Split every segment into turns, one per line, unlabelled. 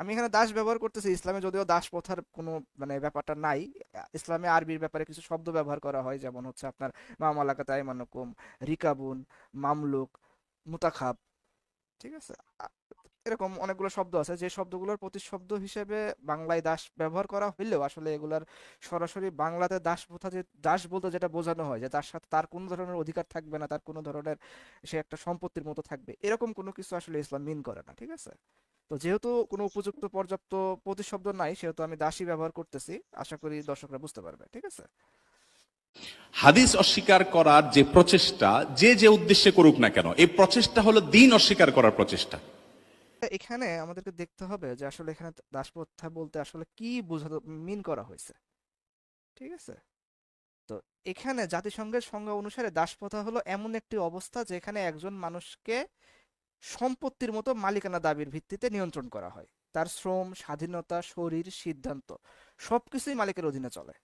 আমি এখানে দাস ব্যবহার করতেছি, ইসলামে যদিও দাস প্রথার কোনো মানে ব্যাপারটা নাই। ইসলামে আরবির ব্যাপারে কিছু শব্দ ব্যবহার করা হয়, যেমন হচ্ছে আপনার মামালাকাত আইমানুকুম, রিকাবুন, মামলুক, মুতাখাব। ঠিক আছে। আ- এরকম অনেকগুলো শব্দ আছে যে শব্দগুলোর প্রতিশব্দ হিসেবে বাংলায় দাস ব্যবহার করা হইলেও আসলে এগুলার সরাসরি বাংলাতে দাস প্রথা, যে দাস বলতে যেটা বোঝানো হয় যে তার সাথে তার কোনো ধরনের অধিকার থাকবে না, তার কোনো ধরনের সে একটা সম্পত্তির মতো থাকবে, এরকম কোনো কিছু আসলে ইসলাম মিন করে না। ঠিক আছে। তো যেহেতু কোনো উপযুক্ত পর্যাপ্ত প্রতিশব্দ নাই, সেহেতু আমি দাসই ব্যবহার করতেছি। আশা করি দর্শকরা বুঝতে পারবে। ঠিক আছে।
হাদিস অস্বীকার করার যে প্রচেষ্টা, যে যে উদ্দেশ্যে করুক না কেন, এই প্রচেষ্টা হলো দিন অস্বীকার করার প্রচেষ্টা।
এখানে আমাদেরকে দেখতে হবে যে আসলে এখানে দাস প্রথা বলতে আসলে কি বোঝাতে মিন করা হয়েছে। ঠিক আছে। তো এখানে জাতিসংঘের সংজ্ঞা অনুসারে দাসপ্রথা হলো এমন একটি অবস্থা যেখানে একজন মানুষকে সম্পত্তির মতো মালিকানা দাবির ভিত্তিতে নিয়ন্ত্রণ করা হয়। তার শ্রম, স্বাধীনতা, শরীর, সিদ্ধান্ত সবকিছুই মালিকের অধীনে চলে।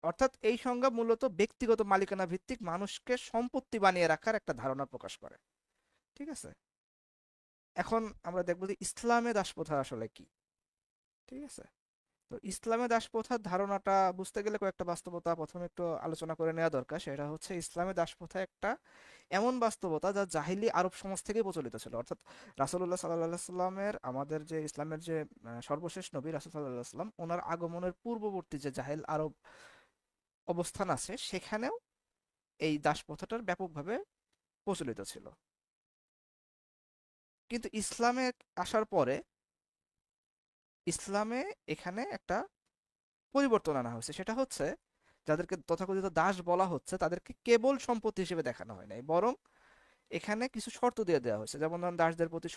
অর্থাৎ এই সংজ্ঞা মূলত ব্যক্তিগত মালিকানা ভিত্তিক মানুষকে সম্পত্তি বানিয়ে রাখার একটা ধারণা প্রকাশ করে। ঠিক আছে। এখন আমরা দেখবো যে ইসলামে দাসপ্রথা আসলে কি। ঠিক আছে। তো ইসলামে দাসপ্রথার ধারণাটা বুঝতে গেলে কয়েকটা বাস্তবতা প্রথমে একটু আলোচনা করে নেওয়া দরকার। সেটা হচ্ছে ইসলামে দাসপ্রথা একটা এমন বাস্তবতা যা জাহিলি আরব সমাজ থেকেই প্রচলিত ছিল। অর্থাৎ রাসূলুল্লাহ সাল্লাল্লাহু সাল্লামের, আমাদের যে ইসলামের যে সর্বশেষ নবী রাসূল সাল্লাল্লাহু সাল্লাম, ওনার আগমনের পূর্ববর্তী যে জাহেল আরব অবস্থান আছে, সেখানেও এই দাসপ্রথাটার ব্যাপকভাবে প্রচলিত ছিল। কিন্তু ইসলামে আসার পরে ইসলামে এখানে একটা পরিবর্তন আনা হয়েছে। সেটা হচ্ছে যাদেরকে তথাকথিত দাস বলা হচ্ছে তাদেরকে কেবল সম্পত্তি হিসেবে দেখানো হয় নাই, বরং এখানে কিছু শর্ত দিয়ে দেওয়া হয়েছে। যেমন ধরুন, দাসদের প্রতি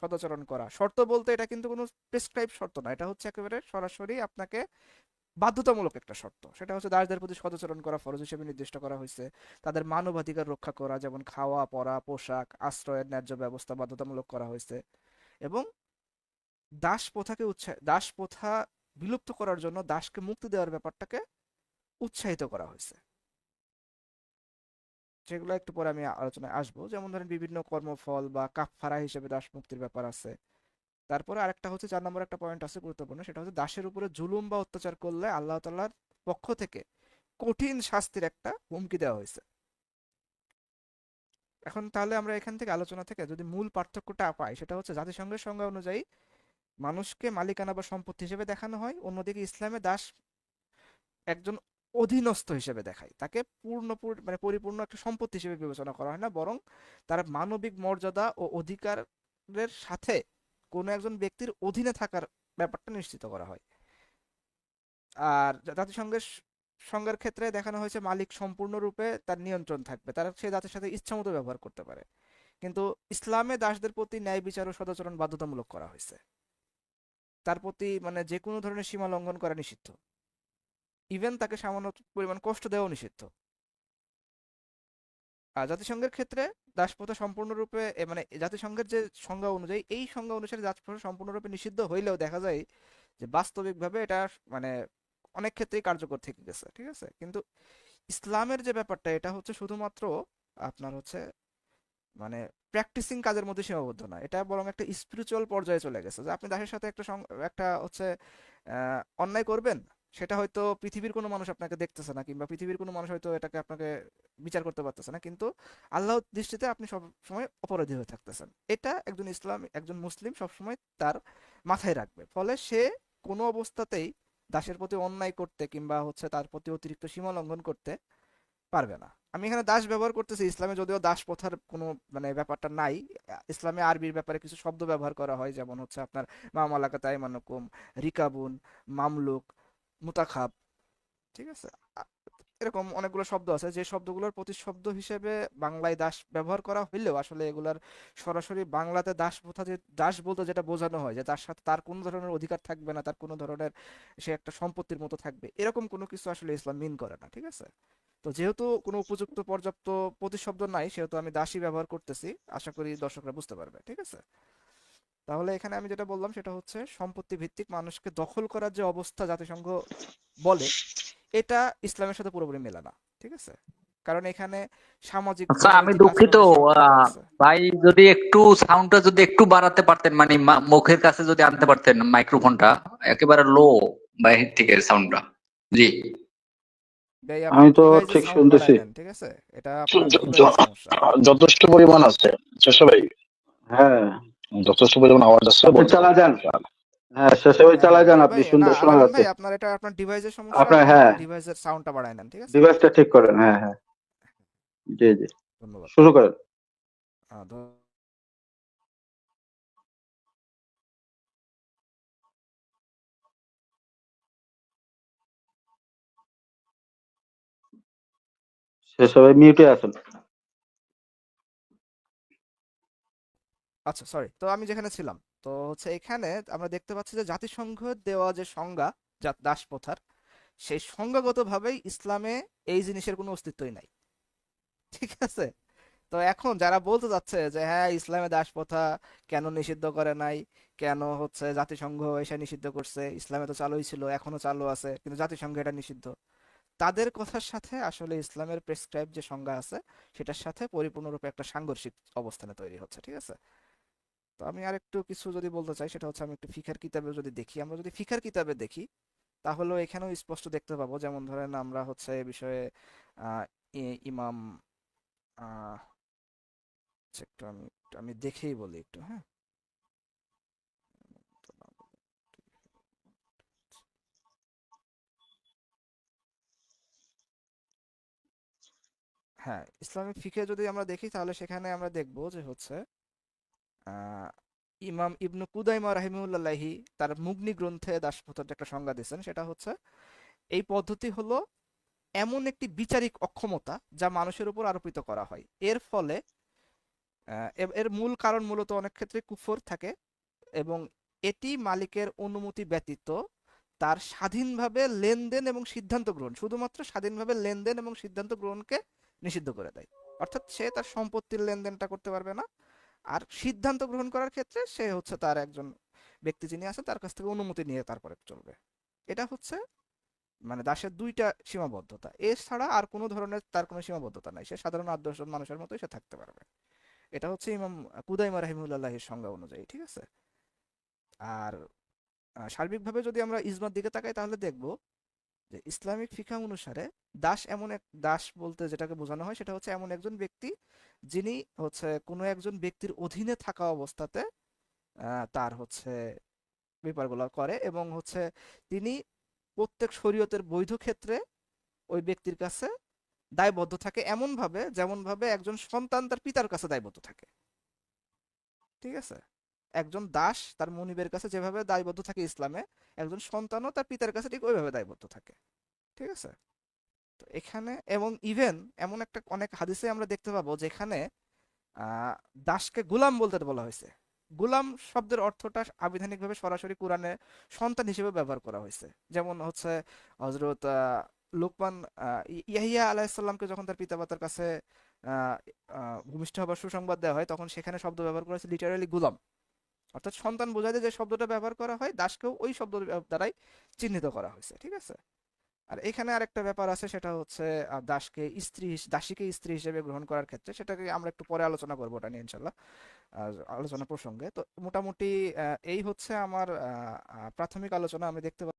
সদাচরণ করা। শর্ত বলতে এটা কিন্তু কোনো প্রেসক্রাইব শর্ত না, এটা হচ্ছে একেবারে সরাসরি আপনাকে বাধ্যতামূলক একটা শর্ত। সেটা হচ্ছে দাসদের প্রতি সদাচরণ করা ফরজ হিসেবে নির্দিষ্ট করা হয়েছে। তাদের মানবাধিকার রক্ষা করা, যেমন খাওয়া, পরা, পোশাক, আশ্রয়ের ন্যায্য ব্যবস্থা বাধ্যতামূলক করা হয়েছে। এবং দাস প্রথা বিলুপ্ত করার জন্য দাসকে মুক্তি দেওয়ার ব্যাপারটাকে উৎসাহিত করা হয়েছে। যেগুলো একটু পরে আমি আলোচনায় আসবো। যেমন ধরেন বিভিন্ন কর্মফল বা কাফফারা হিসেবে দাস মুক্তির ব্যাপার আছে। তারপরে আরেকটা হচ্ছে 4 নম্বর একটা পয়েন্ট আছে গুরুত্বপূর্ণ, সেটা হচ্ছে দাসের উপরে জুলুম বা অত্যাচার করলে আল্লাহ তাআলার পক্ষ থেকে কঠিন শাস্তির একটা হুমকি দেওয়া হয়েছে। এখন তাহলে আমরা এখান থেকে আলোচনা থেকে যদি মূল পার্থক্যটা পাই, সেটা হচ্ছে জাতিসংঘের সংজ্ঞা অনুযায়ী মানুষকে মালিকানা বা সম্পত্তি হিসেবে দেখানো হয়, অন্যদিকে ইসলামে দাস একজন অধীনস্থ হিসেবে দেখায়। তাকে মানে পরিপূর্ণ একটা সম্পত্তি হিসেবে বিবেচনা করা হয় না, বরং তার মানবিক মর্যাদা ও অধিকারের সাথে কোনো একজন ব্যক্তির অধীনে থাকার ব্যাপারটা নিশ্চিত করা হয়। আর জাতিসংঘের সংজ্ঞার ক্ষেত্রে দেখানো হয়েছে মালিক সম্পূর্ণরূপে তার নিয়ন্ত্রণ থাকবে, তারা সে জাতির সাথে ইচ্ছামতো ব্যবহার করতে পারে। কিন্তু ইসলামে দাসদের প্রতি ন্যায় বিচার ও সদাচরণ বাধ্যতামূলক করা হয়েছে। তার প্রতি মানে যে কোনো ধরনের সীমা লঙ্ঘন করা নিষিদ্ধ। ইভেন তাকে সামান্য পরিমাণ কষ্ট দেওয়াও নিষিদ্ধ। আর জাতিসংঘের ক্ষেত্রে দাসপ্রথা সম্পূর্ণরূপে মানে জাতিসংঘের যে সংজ্ঞা অনুযায়ী, এই সংজ্ঞা অনুসারে দাসপ্রথা সম্পূর্ণরূপে নিষিদ্ধ হইলেও দেখা যায় যে বাস্তবিকভাবে এটা মানে অনেক ক্ষেত্রেই কার্যকর থেকে গেছে। ঠিক আছে। কিন্তু ইসলামের যে ব্যাপারটা, এটা হচ্ছে শুধুমাত্র আপনার হচ্ছে মানে প্র্যাকটিসিং কাজের মধ্যে সীমাবদ্ধ না, এটা বরং একটা স্পিরিচুয়াল পর্যায়ে চলে গেছে। যে আপনি দাসের সাথে একটা হচ্ছে অন্যায় করবেন, সেটা হয়তো পৃথিবীর কোনো মানুষ আপনাকে দেখতেছে না, কিংবা পৃথিবীর কোনো মানুষ হয়তো এটাকে আপনাকে বিচার করতে পারতেছে না, কিন্তু আল্লাহর দৃষ্টিতে আপনি সব সময় অপরাধী হয়ে থাকতেছেন। এটা একজন মুসলিম সবসময় তার মাথায় রাখবে। ফলে সে কোনো অবস্থাতেই দাসের প্রতি অন্যায় করতে কিংবা হচ্ছে তার প্রতি অতিরিক্ত সীমা লঙ্ঘন করতে পারবে না। আমি এখানে দাস ব্যবহার করতেছি, ইসলামে যদিও দাস প্রথার কোনো মানে ব্যাপারটা নাই। ইসলামে আরবির ব্যাপারে কিছু শব্দ ব্যবহার করা হয়, যেমন হচ্ছে আপনার মামালাকাত আইমানুকুম, রিকাবুন, মামলুক, মুতাখাব। ঠিক আছে। আ- এরকম অনেকগুলো শব্দ আছে যে শব্দগুলোর প্রতিশব্দ হিসেবে বাংলায় দাস ব্যবহার করা হইলেও আসলে এগুলার সরাসরি বাংলাতে দাস প্রথা, যে দাস বলতে যেটা বোঝানো হয় যে তার সাথে তার কোনো ধরনের অধিকার থাকবে না, তার কোনো ধরনের সে একটা সম্পত্তির মতো থাকবে, এরকম কোনো কিছু আসলে ইসলাম মিন করে না। ঠিক আছে। তো যেহেতু কোনো উপযুক্ত পর্যাপ্ত প্রতিশব্দ নাই, সেহেতু আমি দাসই ব্যবহার করতেছি। আশা করি দর্শকরা বুঝতে পারবে। ঠিক আছে। তাহলে এখানে আমি যেটা বললাম সেটা হচ্ছে সম্পত্তি ভিত্তিক মানুষকে দখল করার যে অবস্থা জাতিসংঘ বলে, এটা ইসলামের সাথে পুরোপুরি মেলে না। ঠিক আছে। কারণ এখানে সামাজিক
আচ্ছা, আমি
রাজনৈতিক
দুঃখিত
আচরণের সংকটও আছে।
ভাই, যদি একটু সাউন্ডটা যদি একটু বাড়াতে পারতেন, মানে মুখের কাছে যদি আনতে পারতেন মাইক্রোফোনটা, একেবারে লো বাইরের থেকে সাউন্ডটা। জি।
ভাই আপনি
আমি তো
ডিভাইসের
ঠিক
সাউন্ড
শুনতেছি।
বাড়ায় নেন, ঠিক আছে? এটা আপনার ডিভাইসের সমস্যা।
যথেষ্ট পরিমাণ আছে শেষে ভাই,
হ্যাঁ,
যথেষ্ট পরিমাণ আওয়াজ আছে,
আপনি
বলতে
চালা
পারেন।
যান। হ্যাঁ, শেষে ওই চালা যান, আপনি
ভাই না,
সুন্দর শোনা
আলামিন
যাচ্ছে।
ভাই, আপনার এটা আপনার ডিভাইসের সমস্যা,
আপনার,
আপনি
হ্যাঁ,
আপনার ডিভাইসের সাউন্ডটা বাড়ায় নেন, ঠিক আছে?
ডিভাইসটা ঠিক করেন। হ্যাঁ, হ্যাঁ, জি জি,
ধন্যবাদ।
শুরু করেন।
আহ, ধ-
শেষ হবে, মিউটে আছেন।
আচ্ছা, সরি, তো আমি যেখানে ছিলাম, তো হচ্ছে এখানে আমরা দেখতে পাচ্ছি যে জাতিসংঘ দেওয়া যে সংজ্ঞা দাসপ্রথার, সেই সংজ্ঞাগতভাবেই ইসলামে এই জিনিসের কোনো অস্তিত্বই নাই, ঠিক আছে? তো এখন যারা বলতে যাচ্ছে যে হ্যাঁ ইসলামে দাসপ্রথা কেন নিষিদ্ধ করে নাই, কেন হচ্ছে জাতিসংঘ এসে নিষিদ্ধ করছে, ইসলামে তো চালুই ছিল, এখনো চালু আছে, কিন্তু জাতিসংঘ এটা নিষিদ্ধ, তাদের কথার সাথে আসলে ইসলামের প্রেসক্রাইব যে সংজ্ঞা আছে সেটার সাথে পরিপূর্ণরূপে একটা সাংঘর্ষিক অবস্থানে তৈরি হচ্ছে, ঠিক আছে? তো আমি আরেকটু কিছু যদি বলতে চাই, সেটা হচ্ছে আমি একটু ফিকার কিতাবে যদি দেখি, আমরা যদি ফিকার কিতাবে দেখি তাহলেও এখানেও স্পষ্ট দেখতে পাবো। যেমন ধরেন আমরা হচ্ছে এ বিষয়ে আহ, ইমাম আহ, আচ্ছা, একটু আমি দেখেই বলি একটু, হ্যাঁ। হ্যাঁ, ইসলামিক ফিকে যদি আমরা দেখি তাহলে সেখানে আমরা দেখব যে হচ্ছে আহ, ইমাম ইবনু কুদাইমা রাহিমাহুল্লাহি তার মুগনি গ্রন্থে দাসপ্রথার যে একটা সংজ্ঞা দিয়েছেন, সেটা হচ্ছে এই পদ্ধতি হলো এমন একটি বিচারিক অক্ষমতা যা মানুষের উপর আরোপিত করা হয়, এর ফলে এর মূল কারণ মূলত অনেক ক্ষেত্রে কুফর থাকে, এবং এটি মালিকের অনুমতি ব্যতীত তার স্বাধীনভাবে লেনদেন এবং সিদ্ধান্ত গ্রহণ, শুধুমাত্র স্বাধীনভাবে লেনদেন এবং সিদ্ধান্ত গ্রহণকে নিষিদ্ধ করে দেয়। অর্থাৎ সে তার সম্পত্তির লেনদেনটা করতে পারবে না, আর সিদ্ধান্ত গ্রহণ করার ক্ষেত্রে সে হচ্ছে তার একজন ব্যক্তি যিনি আছে তার কাছ থেকে অনুমতি নিয়ে তারপরে চলবে। এটা হচ্ছে মানে দাসের দুইটা সীমাবদ্ধতা, এছাড়া আর কোনো ধরনের তার কোনো সীমাবদ্ধতা নাই, সে সাধারণ ৮-১০ জন মানুষের মতোই সে থাকতে পারবে। এটা হচ্ছে ইমাম কুদাইমা রাহিমাহুল্লাহির সংজ্ঞা অনুযায়ী, ঠিক আছে? আর সার্বিকভাবে যদি আমরা ইজমার দিকে তাকাই তাহলে দেখব যে ইসলামিক ফিকহ অনুসারে দাস বলতে যেটাকে বোঝানো হয় সেটা হচ্ছে এমন একজন ব্যক্তি যিনি হচ্ছে কোনো একজন ব্যক্তির অধীনে থাকা অবস্থাতে তার হচ্ছে ব্যাপারগুলো করে, এবং হচ্ছে তিনি প্রত্যেক শরীয়তের বৈধ ক্ষেত্রে ওই ব্যক্তির কাছে দায়বদ্ধ থাকে, এমন ভাবে যেমন ভাবে একজন সন্তান তার পিতার কাছে দায়বদ্ধ থাকে, ঠিক আছে? একজন দাস তার মনিবের কাছে যেভাবে দায়বদ্ধ থাকে ইসলামে, একজন সন্তানও তার পিতার কাছে ঠিক ওইভাবে দায়বদ্ধ থাকে, ঠিক আছে? তো এখানে এবং ইভেন এমন একটা অনেক হাদিসে আমরা দেখতে পাবো যেখানে আহ দাসকে গোলাম বলতে বলা হয়েছে। গোলাম শব্দের অর্থটা আবিধানিকভাবে সরাসরি কোরআনে সন্তান হিসেবে ব্যবহার করা হয়েছে। যেমন হচ্ছে হযরত লোকমান ইয়াহিয়া আলাইহিসসালামকে যখন তার পিতামাতার কাছে আহ, ভূমিষ্ঠ হবার সুসংবাদ দেওয়া হয়, তখন সেখানে শব্দ ব্যবহার করা হয়েছে লিটারালি গোলাম, অর্থাৎ সন্তান বোঝাতে যে শব্দটা ব্যবহার করা হয় দাসকেও ওই শব্দ দ্বারাই চিহ্নিত করা হয়েছে, ঠিক আছে? আর এখানে আরেকটা ব্যাপার আছে, সেটা হচ্ছে দাসীকে স্ত্রী হিসেবে গ্রহণ করার ক্ষেত্রে, সেটাকে আমরা একটু পরে আলোচনা করবো ওটা নিয়ে ইনশাল্লাহ আলোচনা প্রসঙ্গে। তো মোটামুটি এই হচ্ছে আমার প্রাথমিক আলোচনা। আমি দেখতে